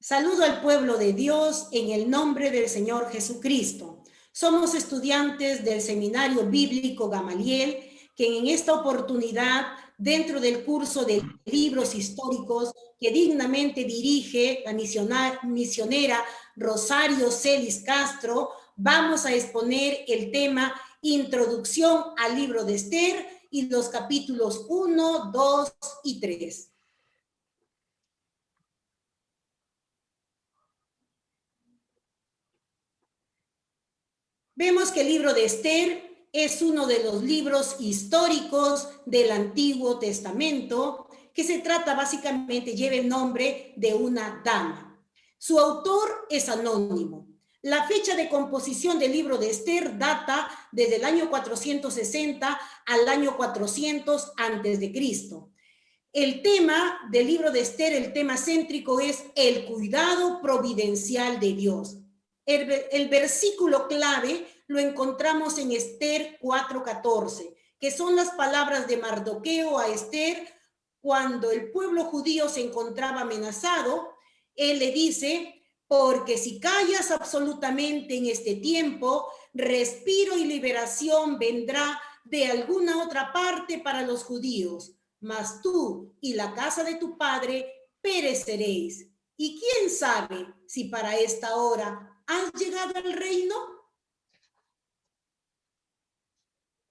Saludo al pueblo de Dios en el nombre del Señor Jesucristo. Somos estudiantes del Seminario Bíblico Gamaliel, que en esta oportunidad, dentro del curso de libros históricos que dignamente dirige la misionera Rosario Celis Castro, vamos a exponer el tema Introducción al libro de Esther y los capítulos 1, 2 y 3. Vemos que el libro de Esther es uno de los libros históricos del Antiguo Testamento, que se trata básicamente, lleva el nombre de una dama. Su autor es anónimo. La fecha de composición del libro de Esther data desde el año 460 al año 400 antes de Cristo. El tema del libro de Esther, el tema céntrico es el cuidado providencial de Dios. El versículo clave lo encontramos en Esther 4:14, que son las palabras de Mardoqueo a Esther cuando el pueblo judío se encontraba amenazado. Él le dice: porque si callas absolutamente en este tiempo, respiro y liberación vendrá de alguna otra parte para los judíos, mas tú y la casa de tu padre pereceréis. ¿Y quién sabe si para esta hora has llegado al reino?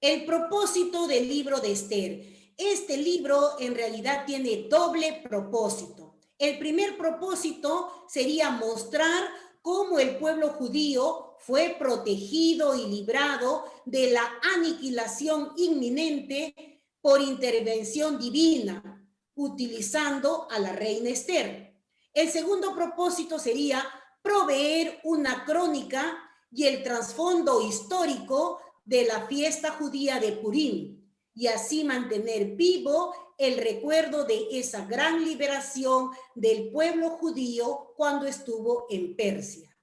El propósito del libro de Esther. Este libro en realidad tiene doble propósito. El primer propósito sería mostrar cómo el pueblo judío fue protegido y librado de la aniquilación inminente por intervención divina, utilizando a la reina Esther. El segundo propósito sería proveer una crónica y el trasfondo histórico de la fiesta judía de Purim, y así mantener vivo el recuerdo de esa gran liberación del pueblo judío cuando estuvo en Persia.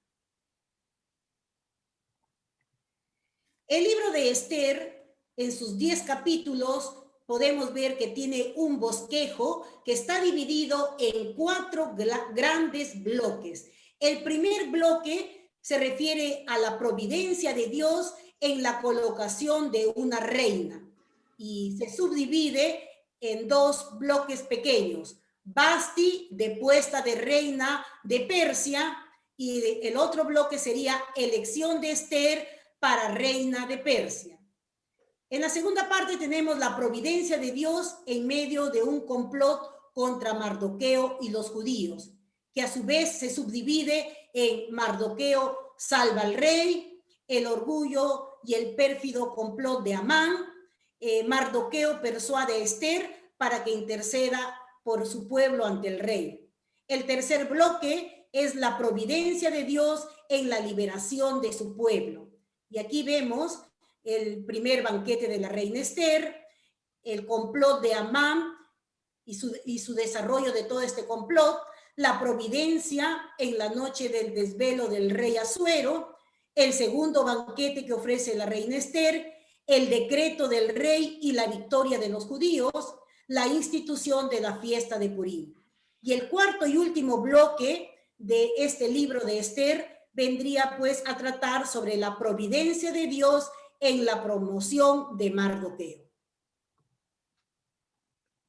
El libro de Esther, en sus 10 capítulos, podemos ver que tiene un bosquejo que está dividido en 4 grandes bloques. El primer bloque se refiere a la providencia de Dios en la colocación de una reina y se subdivide en 2 bloques pequeños. Vasti, de puesta de reina de Persia, y el otro bloque sería elección de Esther para reina de Persia. En la segunda parte tenemos la providencia de Dios en medio de un complot contra Mardoqueo y los judíos, que a su vez se subdivide en Mardoqueo salva al rey, el orgullo y el pérfido complot de Amán. Mardoqueo persuade a Esther para que interceda por su pueblo ante el rey. El tercer bloque es la providencia de Dios en la liberación de su pueblo. Y aquí vemos el primer banquete de la reina Esther, el complot de Amán y su desarrollo de todo este complot, la providencia en la noche del desvelo del rey Asuero, el segundo banquete que ofrece la reina Esther, el decreto del rey y la victoria de los judíos, la institución de la fiesta de Purim. Y el cuarto y último bloque de este libro de Esther vendría pues a tratar sobre la providencia de Dios en la promoción de Mardoqueo.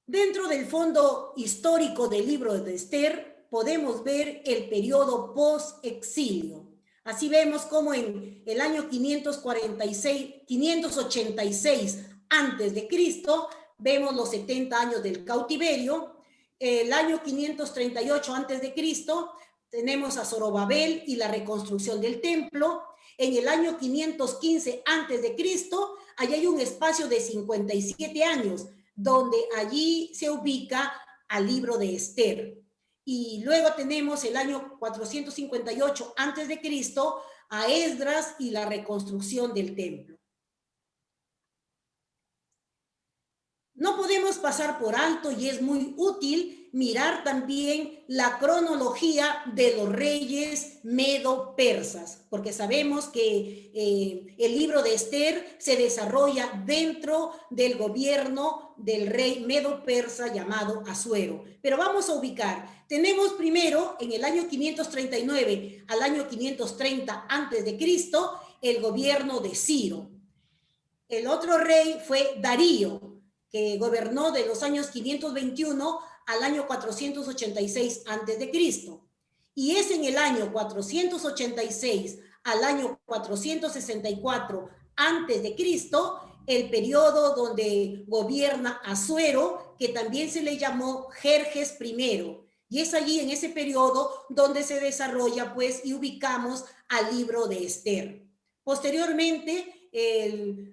Dentro del fondo histórico del libro de Esther podemos ver el periodo post-exilio. Así vemos como en el año 586 antes de Cristo, vemos los 70 años del cautiverio. El año 538 antes de Cristo tenemos a Zorobabel y la reconstrucción del templo. En el año 515 antes de Cristo, allí hay un espacio de 57 años, donde allí se ubica al libro de Esther. Y luego tenemos el año 458 antes de Cristo a Esdras y la reconstrucción del templo. No podemos pasar por alto y es muy útil mirar también la cronología de los reyes medo-persas, porque sabemos que el libro de Esther se desarrolla dentro del gobierno del rey medo-persa llamado Asuero. Pero vamos a ubicar, tenemos primero en el año 539 al año 530 antes de Cristo el gobierno de Ciro. El otro rey fue Darío, que gobernó de los años 521 al año 486 antes de Cristo. Y es en el año 486 al año 464 antes de Cristo el periodo donde gobierna Asuero, que también se le llamó Jerjes I. Y es allí en ese periodo donde se desarrolla pues y ubicamos al libro de Esther. Posteriormente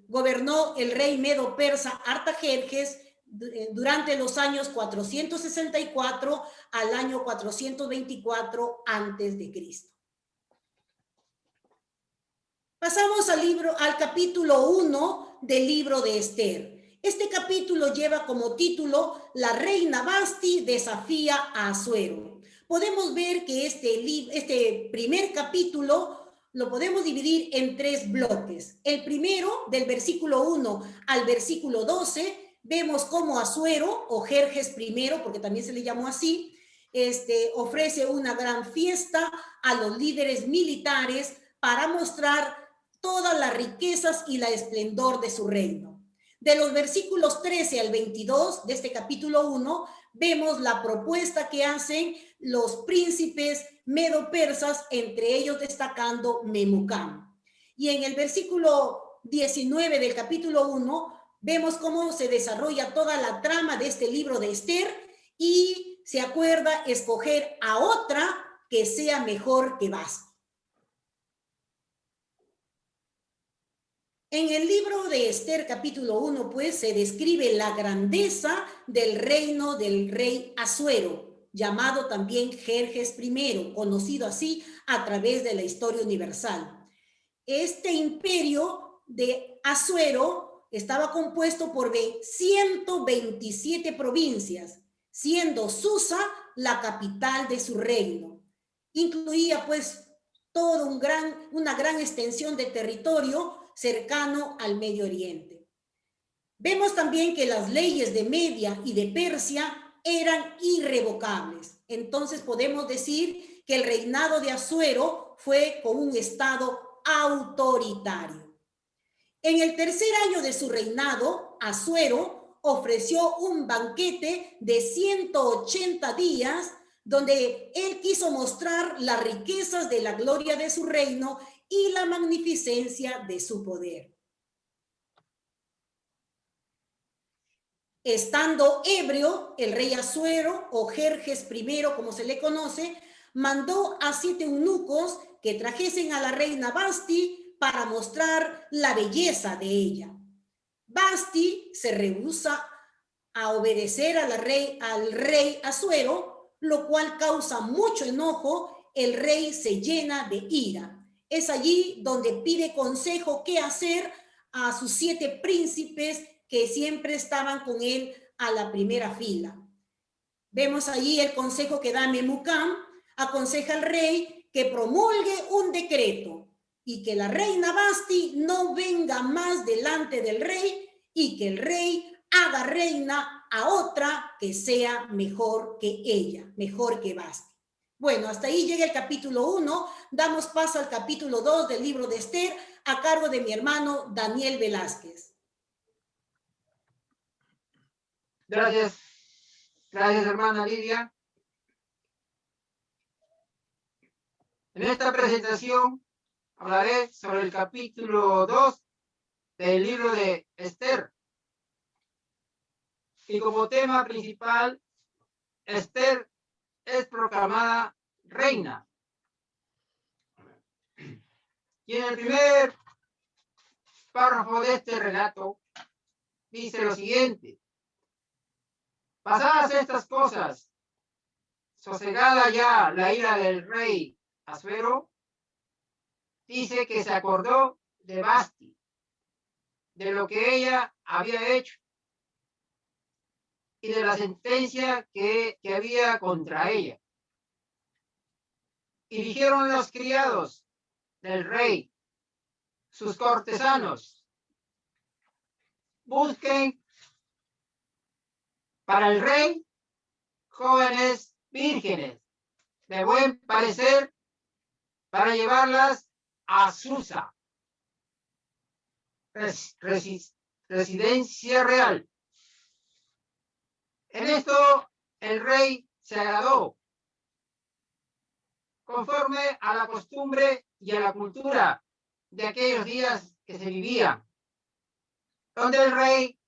gobernó el rey medo-persa Artajerjes durante los años 464 al año 424 antes de Cristo. Pasamos al capítulo 1 del libro de Esther. Este capítulo lleva como título La reina Vasti desafía a Asuero. Podemos ver que este primer capítulo lo podemos dividir en 3 bloques. El primero, del versículo 1 al versículo 12, vemos cómo Asuero, o Jerjes I, porque también se le llamó así, ofrece una gran fiesta a los líderes militares para mostrar todas las riquezas y la esplendor de su reino. De los versículos 13 al 22 de este capítulo 1, vemos la propuesta que hacen los príncipes medo-persas, entre ellos destacando Memucán. Y en el versículo 19 del capítulo 1, vemos cómo se desarrolla toda la trama de este libro de Esther y se acuerda escoger a otra que sea mejor que Vasti. En el libro de Esther capítulo 1, pues, se describe la grandeza del reino del rey Asuero, llamado también Jerjes I, conocido así a través de la historia universal. Este imperio de Asuero estaba compuesto por 127 provincias, siendo Susa la capital de su reino. Incluía, pues, toda una gran extensión de territorio cercano al Medio Oriente. Vemos también que las leyes de Media y de Persia eran irrevocables. Entonces podemos decir que el reinado de Asuero fue con un estado autoritario. En el tercer año de su reinado, Asuero ofreció un banquete de 180 días donde él quiso mostrar las riquezas de la gloria de su reino y la magnificencia de su poder. Estando ebrio, el rey Asuero, o Jerjes I, como se le conoce, mandó a 7 eunucos que trajesen a la reina Vasti para mostrar la belleza de ella. Vasti se rehúsa a obedecer al rey Asuero, lo cual causa mucho enojo. El rey se llena de ira. Es allí donde pide consejo qué hacer a sus 7 príncipes que siempre estaban con él a la primera fila. Vemos allí el consejo que da Memucán, aconseja al rey que promulgue un decreto y que la reina Vasti no venga más delante del rey y que el rey haga reina a otra que sea mejor que ella, mejor que Vasti. Bueno, hasta ahí llega el capítulo 1. Damos paso al capítulo 2 del libro de Esther a cargo de mi hermano Daniel Velázquez. Gracias. Gracias, hermana Lidia. En esta presentación hablaré sobre el capítulo 2 del libro de Esther. Y como tema principal, Esther es proclamada reina. Y en el primer párrafo de este relato dice lo siguiente: pasadas estas cosas, sosegada ya la ira del rey Asuero, dice que se acordó de Vasti, de lo que ella había hecho, y de la sentencia que había contra ella. Y dijeron los criados del rey, sus cortesanos, busquen para el rey jóvenes vírgenes de buen parecer para llevarlas a Susa, residencia real. En esto el rey se agradó, conforme a la costumbre y a la cultura de aquellos días que se vivían, donde el rey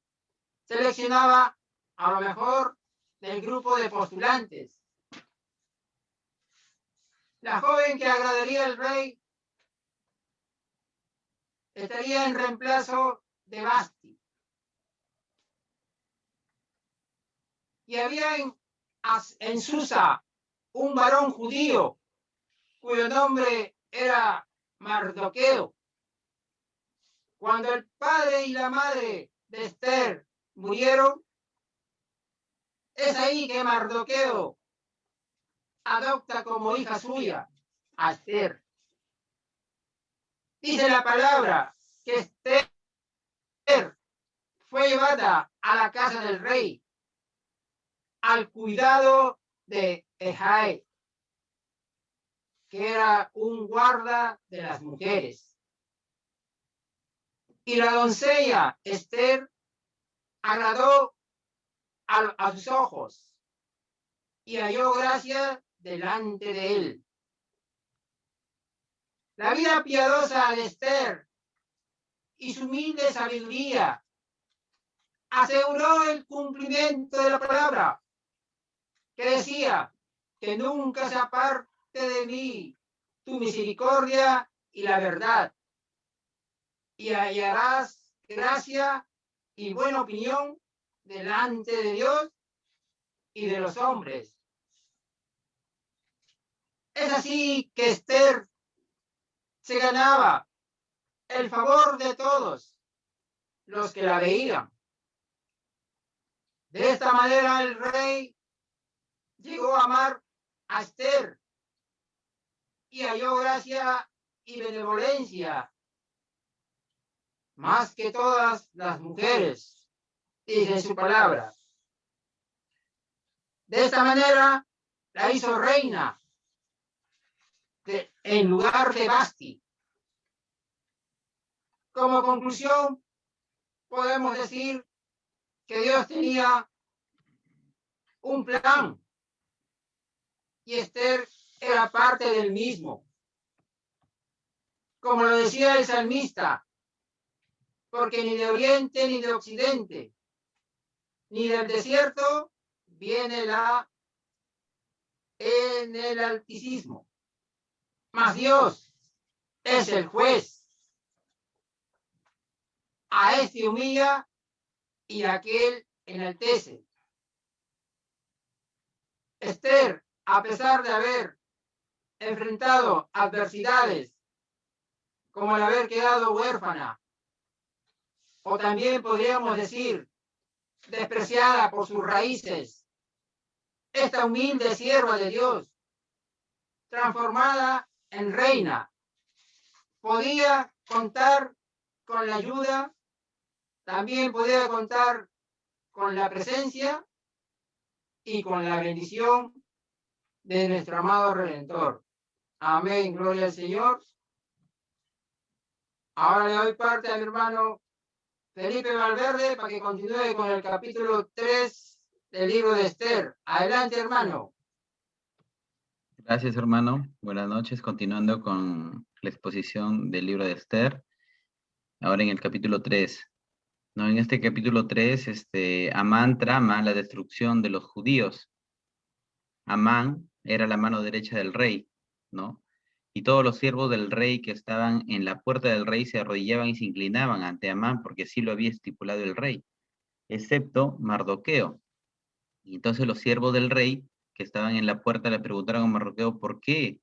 seleccionaba a lo mejor del grupo de postulantes. La joven que agradaría al rey estaría en reemplazo de Basti. Y había en Susa un varón judío cuyo nombre era Mardoqueo. Cuando el padre y la madre de Esther murieron, es ahí que Mardoqueo adopta como hija suya a Esther. Dice la palabra que Esther fue llevada a la casa del rey, al cuidado de Ejae, que era un guarda de las mujeres. Y la doncella Esther agradó a sus ojos y halló gracia delante de él. La vida piadosa de Esther y su humilde sabiduría aseguró el cumplimiento de la palabra que decía que nunca se aparte de mí tu misericordia y la verdad, y hallarás gracia y buena opinión delante de Dios y de los hombres. Es así que Esther se ganaba el favor de todos los que la veían. De esta manera el rey llegó a amar a Esther y halló gracia y benevolencia más que todas las mujeres, dice su palabra. De esta manera la hizo reina en lugar de Basti. Como conclusión, podemos decir que Dios tenía un plan y Esther era parte del mismo. Como lo decía el salmista, porque ni de oriente ni de occidente, ni del desierto viene en el altísimo. Mas Dios es el juez. A este humilla y a aquel enaltece. Esther, a pesar de haber enfrentado adversidades, como el haber quedado huérfana, o también podríamos decir despreciada por sus raíces, esta humilde sierva de Dios, transformada en reina, podía contar con la ayuda, también podía contar con la presencia y con la bendición de nuestro amado Redentor. Amén, gloria al Señor. Ahora le doy parte a mi hermano Felipe Valverde para que continúe con el capítulo 3 del libro de Esther. Adelante, hermano. Gracias, hermano. Buenas noches. Continuando con la exposición del libro de Esther. Ahora en el capítulo 3. ¿No? En este capítulo 3, Amán trama la destrucción de los judíos. Amán era la mano derecha del rey, ¿no? Y todos los siervos del rey que estaban en la puerta del rey se arrodillaban y se inclinaban ante Amán, porque así lo había estipulado el rey, excepto Mardoqueo. Y entonces los siervos del rey que estaban en la puerta le preguntaron a Mardoqueo, ¿por qué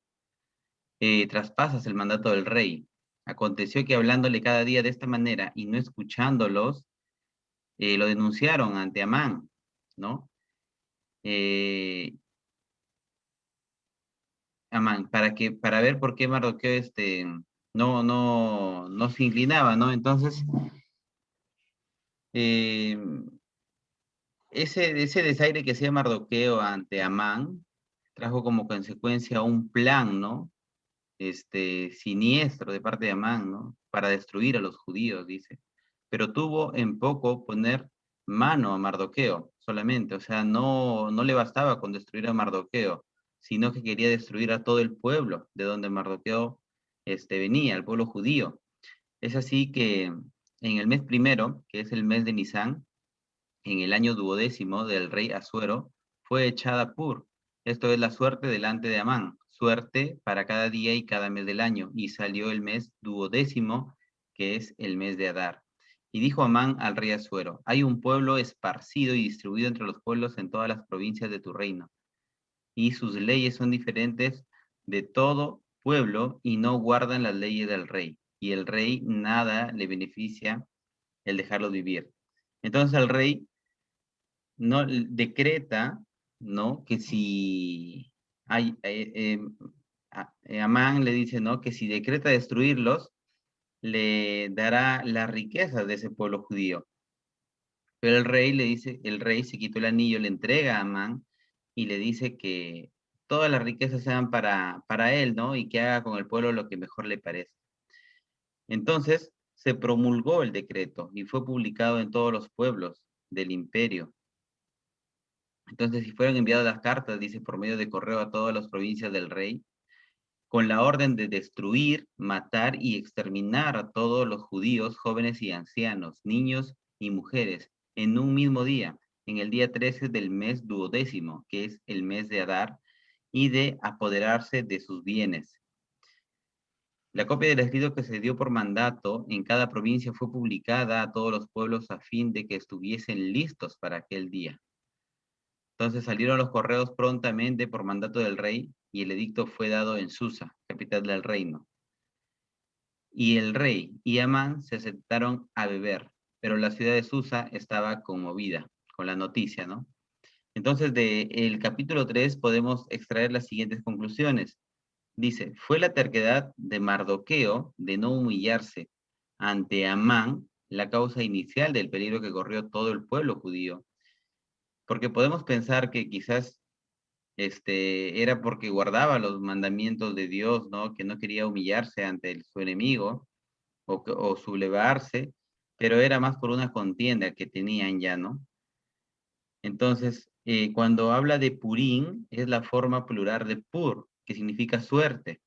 traspasas el mandato del rey? Aconteció que hablándole cada día de esta manera y no escuchándolos, lo denunciaron ante Amán. ¿no? Amán, para ver por qué Mardoqueo no se inclinaba, ¿no? Entonces, eh, ese desaire que hacía Mardoqueo ante Amán trajo como consecuencia un plan, ¿no? Siniestro de parte de Amán, ¿no? Para destruir a los judíos, dice. Pero tuvo en poco poner mano a Mardoqueo solamente, o sea, no le bastaba con destruir a Mardoqueo, sino que quería destruir a todo el pueblo de donde Mardoqueo venía, el pueblo judío. Es así que en el mes primero, que es el mes de Nisán, en el año duodécimo del rey Asuero, fue echada Pur. Esto es la suerte delante de Amán, suerte para cada día y cada mes del año. Y salió el mes duodécimo, que es el mes de Adar. Y dijo Amán al rey Asuero, hay un pueblo esparcido y distribuido entre los pueblos en todas las provincias de tu reino. Y sus leyes son diferentes de todo pueblo y no guardan las leyes del rey. Y el rey nada le beneficia el dejarlos vivir. Entonces el rey no decreta, ¿no? Que si hay, Amán le dice, ¿no? Que si decreta destruirlos, le dará las riquezas de ese pueblo judío. Pero el rey le dice, el rey se quitó el anillo, le entrega a Amán y le dice que todas las riquezas sean para él, ¿no? Y que haga con el pueblo lo que mejor le parece. Entonces se promulgó el decreto y fue publicado en todos los pueblos del imperio. Entonces, si fueron enviadas las cartas, dice, por medio de correo a todas las provincias del rey, con la orden de destruir, matar y exterminar a todos los judíos, jóvenes y ancianos, niños y mujeres, en un mismo día, en el día 13 del mes duodécimo, que es el mes de Adar, y de apoderarse de sus bienes. La copia del escrito que se dio por mandato en cada provincia fue publicada a todos los pueblos a fin de que estuviesen listos para aquel día. Entonces salieron los correos prontamente por mandato del rey y el edicto fue dado en Susa, capital del reino. Y el rey y Amán se sentaron a beber, pero la ciudad de Susa estaba conmovida con la noticia, ¿no? Entonces del capítulo 3 podemos extraer las siguientes conclusiones. Dice, fue la terquedad de Mardoqueo de no humillarse ante Amán la causa inicial del peligro que corrió todo el pueblo judío. Porque podemos pensar que quizás era porque guardaba los mandamientos de Dios, ¿no? Que no quería humillarse ante su enemigo o sublevarse, pero era más por una contienda que tenían ya, ¿no? Entonces, cuando habla de Purín, es la forma plural de Pur, que significa suerte.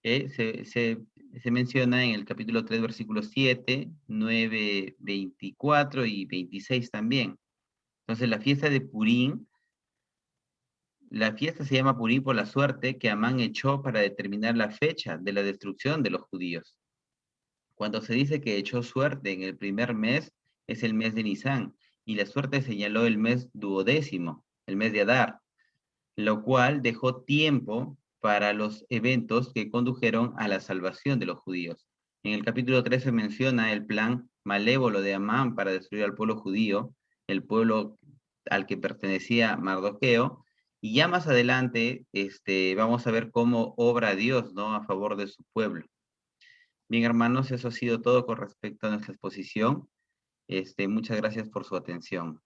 Se menciona en el capítulo 3, versículos 7, 9, 24 y 26 también. Entonces, la fiesta de Purín, la fiesta se llama Purín por la suerte que Amán echó para determinar la fecha de la destrucción de los judíos. Cuando se dice que echó suerte en el primer mes, es el mes de Nisán, y la suerte señaló el mes duodécimo, el mes de Adar, lo cual dejó tiempo para los eventos que condujeron a la salvación de los judíos. En el capítulo 13 menciona el plan malévolo de Amán para destruir al pueblo judío, el pueblo al que pertenecía Mardoqueo, y ya más adelante vamos a ver cómo obra Dios, ¿no? A favor de su pueblo. Bien, hermanos, eso ha sido todo con respecto a nuestra exposición. Muchas gracias por su atención.